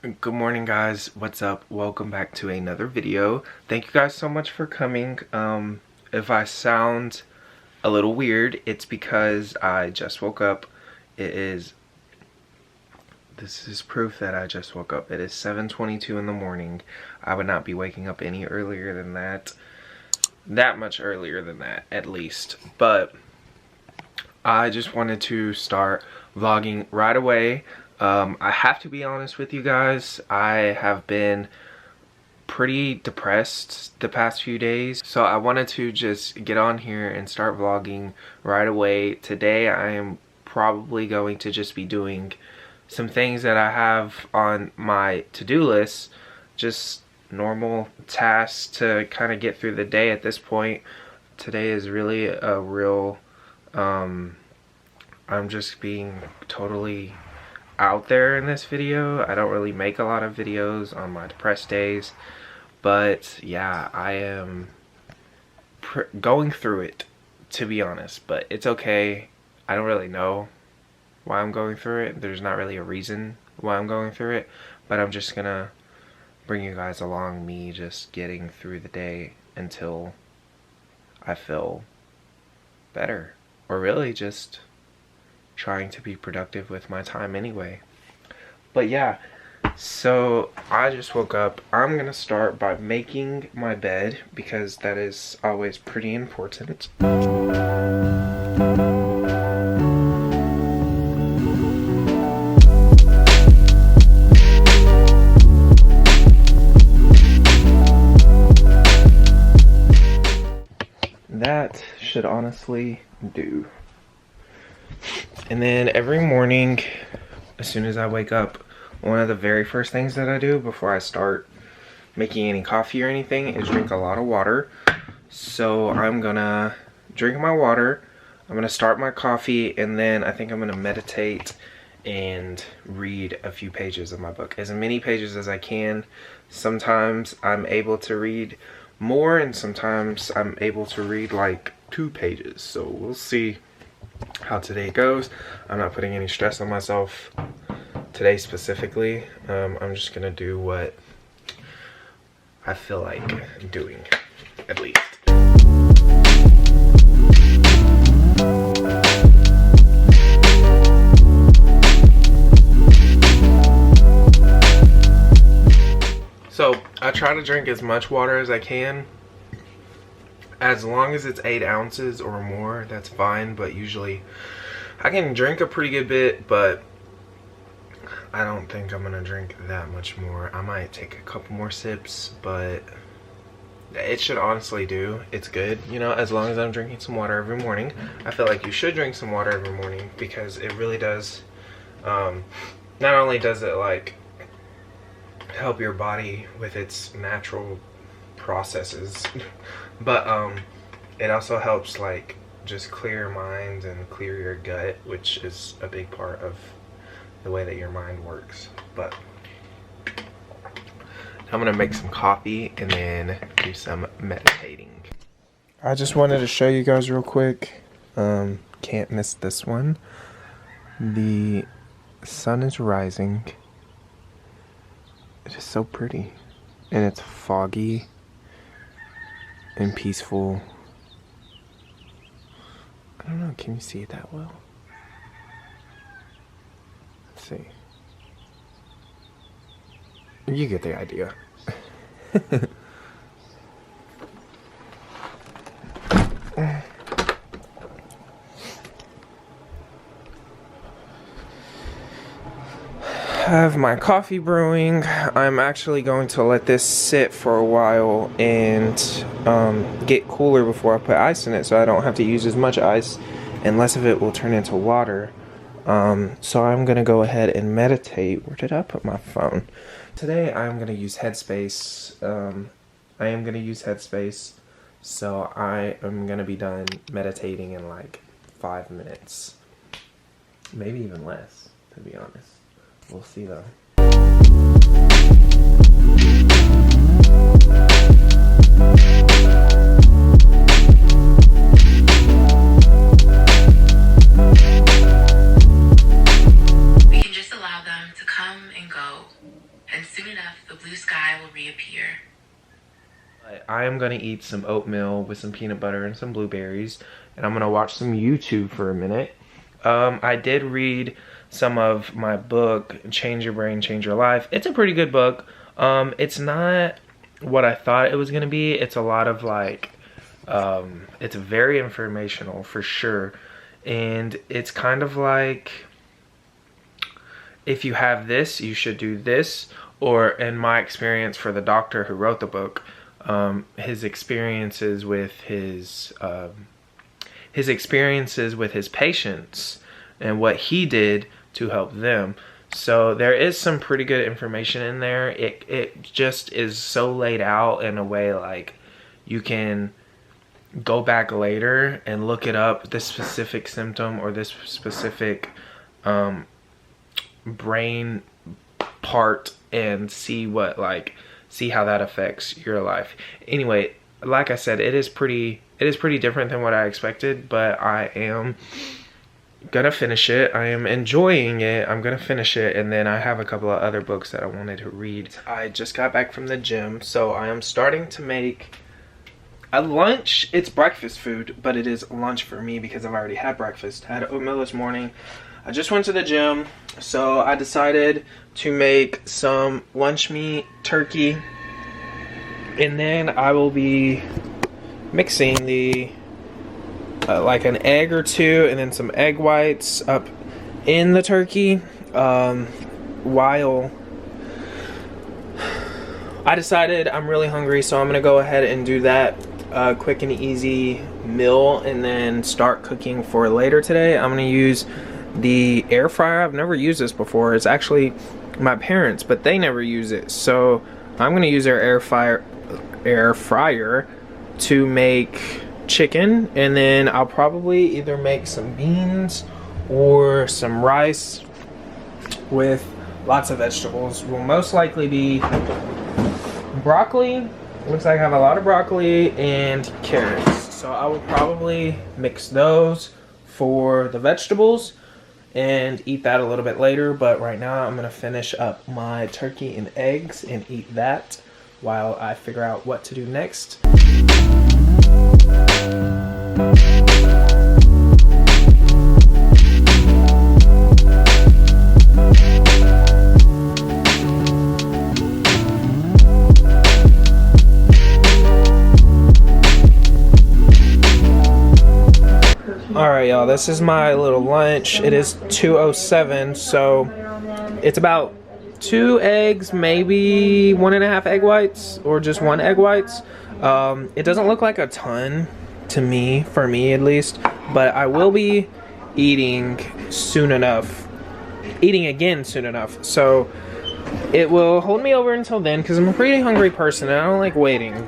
Good morning, guys. What's up? Welcome back to another video. Thank you guys so much for coming. If I sound a little weird, it's because I just woke up. This is proof that I just woke up. It is 7:22 in the morning. I would not be waking up any earlier than that. That much earlier than that, at least. But I just wanted to start vlogging right away. I have to be honest with you guys. I have been pretty depressed the past few days, so I wanted to just get on here and start vlogging right away. Today I am probably going to just be doing some things that I have on my to-do list, just normal tasks to kind of get through the day at this point. Today is really a real I'm just being totally out there in this video. I don't really make a lot of videos on my depressed days, but yeah, I am going through it, to be honest, but it's okay. I don't really know why I'm going through it. There's not really a reason why I'm going through it, but I'm just gonna bring you guys along me just getting through the day until I feel better, or really just trying to be productive with my time anyway. But yeah, so I just woke up. I'm gonna start by making my bed because that is always pretty important. That should honestly do. And then every morning, as soon as I wake up, one of the very first things that I do before I start making any coffee or anything is drink a lot of water. So I'm gonna drink my water, I'm gonna start my coffee, and then I think I'm gonna meditate and read a few pages of my book. As many pages as I can. Sometimes I'm able to read more, and sometimes I'm able to read like 2 pages. So we'll see how today goes. I'm not putting any stress on myself today specifically. I'm just gonna do what I feel like doing, at least. So I try to drink as much water as I can. As long as it's 8 ounces or more, that's fine. But usually I can drink a pretty good bit, but I don't think I'm gonna drink that much more. I might take a couple more sips, but it should honestly do. It's good, you know, as long as I'm drinking some water every morning. I feel like you should drink some water every morning because it really does, not only does it like help your body with its natural processes, but it also helps like just clear your mind and clear your gut, which is a big part of the way that your mind works. But I'm gonna make some coffee and then do some meditating. I just wanted to show you guys real quick, can't miss this one. The sun is rising. It is so pretty, and it's foggy and peaceful. I don't know, can you see it that well? Let's see. You get the idea. I have my coffee brewing. I'm actually going to let this sit for a while and get cooler before I put ice in it, so I don't have to use as much ice and less of it will turn into water. So I'm gonna go ahead and meditate. Where did I put my phone? Today I'm gonna use Headspace. I am gonna use Headspace, so I am gonna be done meditating in like 5 minutes, maybe even less, to be honest. We'll see though. We can just allow them to come and go and soon enough the blue sky will reappear. I am gonna eat some oatmeal with some peanut butter and some blueberries, and I'm gonna watch some YouTube for a minute. I did read some of my book, Change Your Brain, Change Your Life. It's a pretty good book. It's not what I thought it was gonna be. It's a lot of like, it's very informational for sure. And it's kind of like, if you have this, you should do this. Or in my experience, for the doctor who wrote the book, his experiences with his patients and what he did to help them. So there is some pretty good information in there. It just is so laid out in a way like you can go back later and look it up, this specific symptom or this specific brain part, and see how that affects your life. Anyway, like I said, it is pretty different than what I expected, but I am gonna finish it. I am enjoying it. I'm gonna finish it, and then I have a couple of other books that I wanted to read. I just got back from the gym, so I am starting to make a lunch. It's breakfast food, but it is lunch for me because I've already had breakfast. I had oatmeal this morning. I just went to the gym, so I decided to make some lunch meat turkey, and then I will be mixing the like an egg or two and then some egg whites up in the turkey while I decided I'm really hungry, so I'm gonna go ahead and do that quick and easy meal and then start cooking for later today. I'm gonna use the air fryer. I've never used this before. It's actually my parents, but they never use it, so I'm gonna use their air fryer to make chicken, and then I'll probably either make some beans or some rice with lots of vegetables. Will most likely be broccoli. Looks like I have a lot of broccoli and carrots, so I will probably mix those for the vegetables and eat that a little bit later. But right now I'm gonna finish up my turkey and eggs and eat that while I figure out what to do next. Alright y'all, this is my little lunch. It is 2:07, so it's about 2 eggs, maybe 1.5 egg whites, or just 1 egg whites. It doesn't look like a ton to me, for me at least, but I will be eating again soon enough, so it will hold me over until then, because I'm a pretty hungry person and I don't like waiting.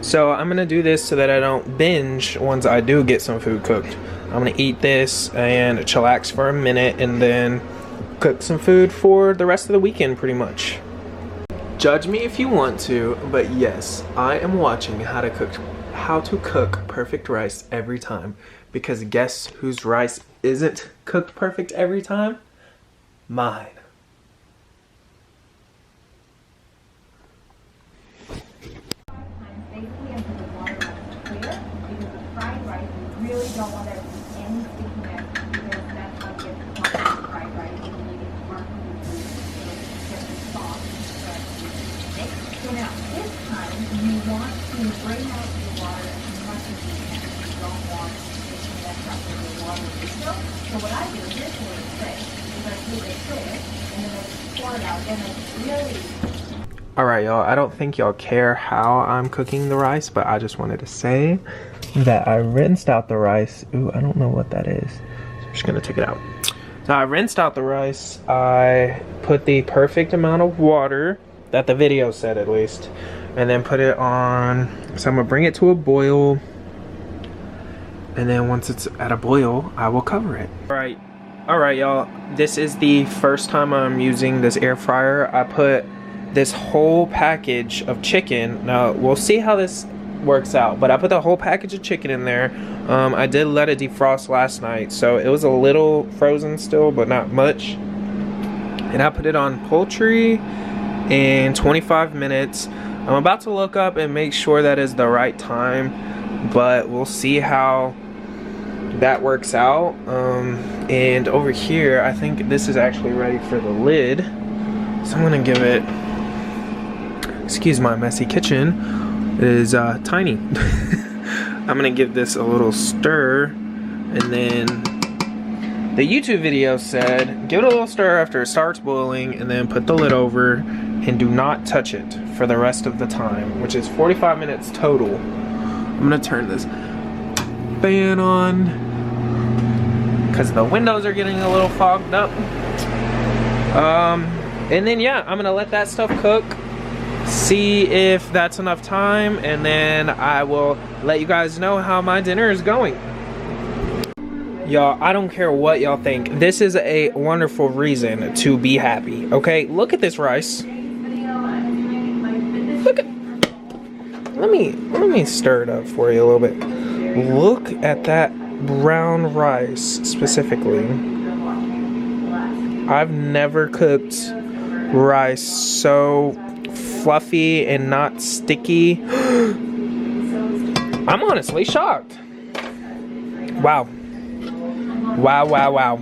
So I'm gonna do this so that I don't binge once I do get some food cooked. I'm gonna eat this and chillax for a minute and then cook some food for the rest of the weekend pretty much. Judge me if you want to, but yes, I am watching how to cook perfect rice every time, because guess whose rice isn't cooked perfect every time? Mine. So now, this time, you want to bring out the water as much as you can. You don't want it to mess up with the water system. So what I do, this is what it says, is I do this quick, and then I pour it out, and it's really... Alright y'all, I don't think y'all care how I'm cooking the rice, but I just wanted to say that I rinsed out the rice. Ooh, I don't know what that is. So I'm just gonna take it out. So I rinsed out the rice. I put the perfect amount of water that the video said at least, and then put it on. So I'm gonna bring it to a boil, and then once it's at a boil, I will cover it. All right y'all, this is the first time I'm using this air fryer. I put this whole package of chicken. Now we'll see how this works out, but I put the whole package of chicken in there. I did let it defrost last night, so it was a little frozen still, but not much. and I put it on poultry in 25 minutes. I'm about to look up and make sure that is the right time, but we'll see how that works out. And over here, I think this is actually ready for the lid. So I'm gonna give it, excuse my messy kitchen, it is tiny. I'm gonna give this a little stir, and then the YouTube video said, give it a little stir after it starts boiling, and then put the lid over, and do not touch it for the rest of the time, which is 45 minutes total. I'm gonna turn this fan on, because the windows are getting a little fogged up. And then yeah, I'm gonna let that stuff cook, see if that's enough time, and then I will let you guys know how my dinner is going. Y'all, I don't care what y'all think. This is a wonderful reason to be happy, okay? Look at this rice. Look at, let me stir it up for you a little bit. Look at that brown rice specifically. I've never cooked rice so fluffy and not sticky. I'm honestly shocked. Wow. Wow, wow, wow.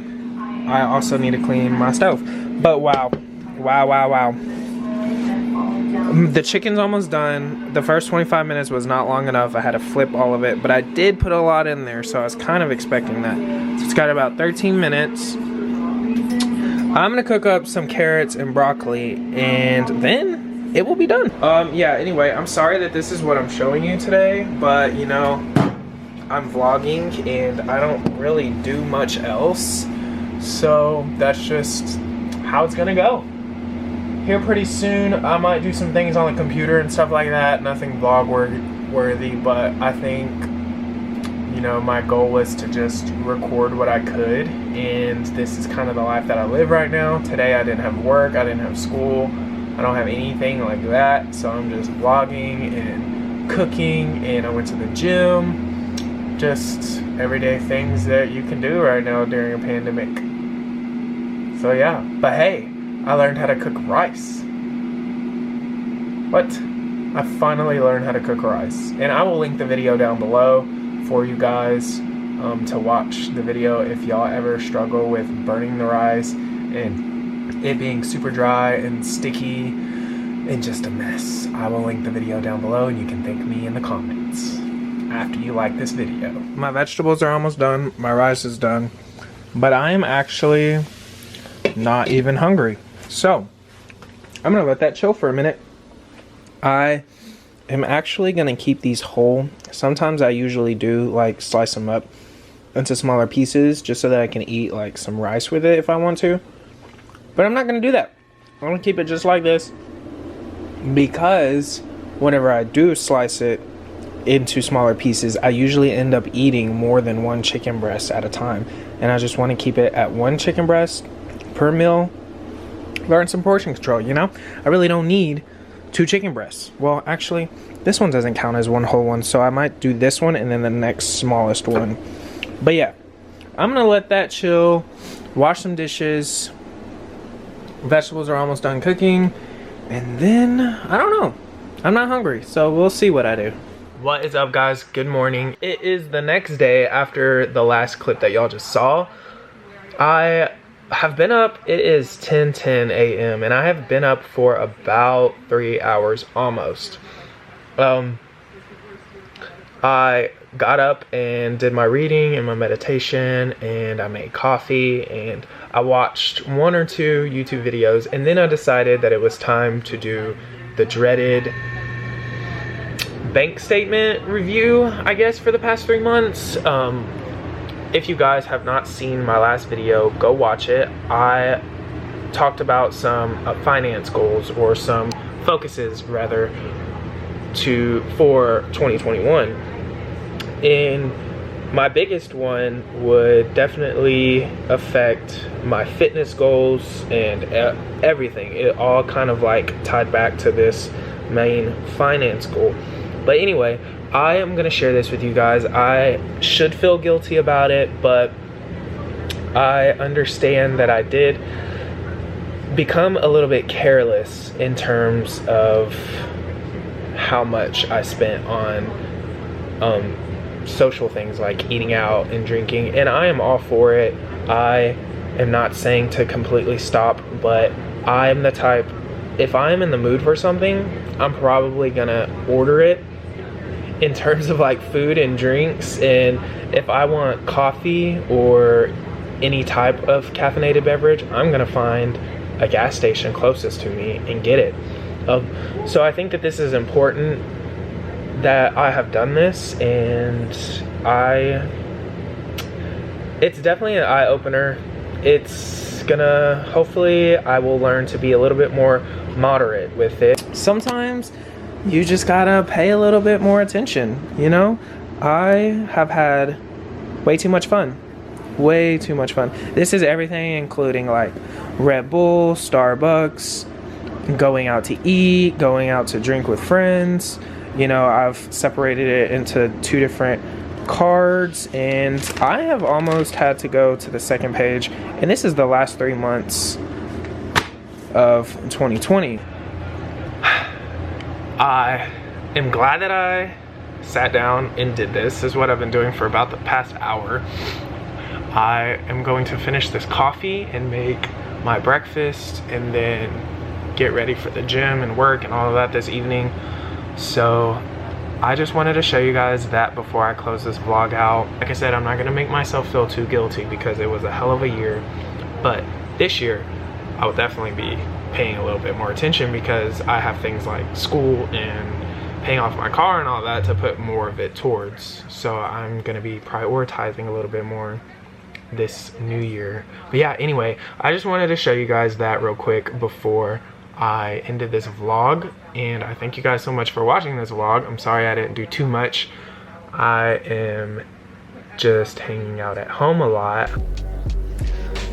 I also need to clean my stove. But wow. Wow, wow, wow. The chicken's almost done. The first 25 minutes was not long enough. I had to flip all of it. But I did put a lot in there, so I was kind of expecting that. So it's got about 13 minutes. I'm gonna cook up some carrots and broccoli, and then it will be done. Yeah, anyway, I'm sorry that this is what I'm showing you today, but you know, I'm vlogging and I don't really do much else, so that's just how it's gonna go. Here pretty soon, I might do some things on the computer and stuff like that, nothing vlog worthy, but I think, you know, my goal was to just record what I could, and this is kind of the life that I live right now. Today I didn't have work, I didn't have school, I don't have anything like that, so I'm just vlogging and cooking, and I went to the gym. Just everyday things that you can do right now during a pandemic. So yeah, but hey, I learned how to cook rice. What? I finally learned how to cook rice, and I will link the video down below for you guys to watch the video if y'all ever struggle with burning the rice and it being super dry and sticky and just a mess. I will link the video down below, and you can thank me in the comments after you like this video. My vegetables are almost done, my rice is done, but I am actually not even hungry. So I'm gonna let that chill for a minute. I am actually gonna keep these whole. Sometimes I usually do like slice them up into smaller pieces just so that I can eat like some rice with it if I want to. But I'm not gonna do that. I'm gonna keep it just like this, because whenever I do slice it into smaller pieces, I usually end up eating more than one chicken breast at a time, and I just want to keep it at one chicken breast per meal. Learn some portion control, you know? I really don't need 2 chicken breasts. Well, actually, this one doesn't count as one whole one, so I might do this one and then the next smallest one. But yeah, I'm gonna let that chill, wash some dishes, vegetables are almost done cooking, and then, I don't know, I'm not hungry, so we'll see what I do. What is up, guys? Good morning. It is the next day after the last clip that y'all just saw. I have been up, it is 10:10 a.m. and I have been up for about 3 hours almost. I got up and did my reading and my meditation, and I made coffee, and I watched 1 or 2 YouTube videos, and then I decided that it was time to do the dreaded bank statement review, I guess, for the past 3 months. If you guys have not seen my last video, go watch it. I talked about some finance goals, or some focuses rather, for 2021. And my biggest one would definitely affect my fitness goals and everything. It all kind of like tied back to this main finance goal. But anyway, I am gonna share this with you guys. I should feel guilty about it, but I understand that I did become a little bit careless in terms of how much I spent on social things like eating out and drinking, and I am all for it. I am not saying to completely stop, but I'm the type, if I'm in the mood for something, I'm probably gonna order it in terms of like food and drinks. And if I want coffee or any type of caffeinated beverage, I'm gonna find a gas station closest to me and get it. So I think that this is important that I have done this, and it's definitely an eye-opener. It's gonna, hopefully I will learn to be a little bit more moderate with it. Sometimes you just gotta pay a little bit more attention, you know? I have had way too much fun. Way too much fun. This is everything, including like Red Bull, Starbucks, going out to eat, going out to drink with friends. You know, I've separated it into 2 different cards, and I have almost had to go to the second page, and this is the last 3 months of 2020. I am glad that I sat down and did this. This is what I've been doing for about the past hour. I am going to finish this coffee and make my breakfast and then get ready for the gym and work and all of that this evening. So I just wanted to show you guys that before I close this vlog out. Like I said, I'm not gonna make myself feel too guilty because it was a hell of a year, but this year I will definitely be paying a little bit more attention because I have things like school and paying off my car and all that to put more of it towards. So I'm gonna be prioritizing a little bit more this new year. But yeah, anyway, I just wanted to show you guys that real quick before I ended this vlog, and I thank you guys so much for watching this vlog. I'm sorry I didn't do too much. I am just hanging out at home a lot.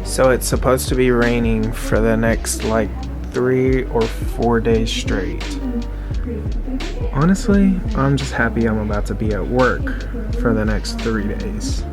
So it's supposed to be raining for the next like 3 or 4 days straight. Honestly, I'm just happy I'm about to be at work for the next 3 days.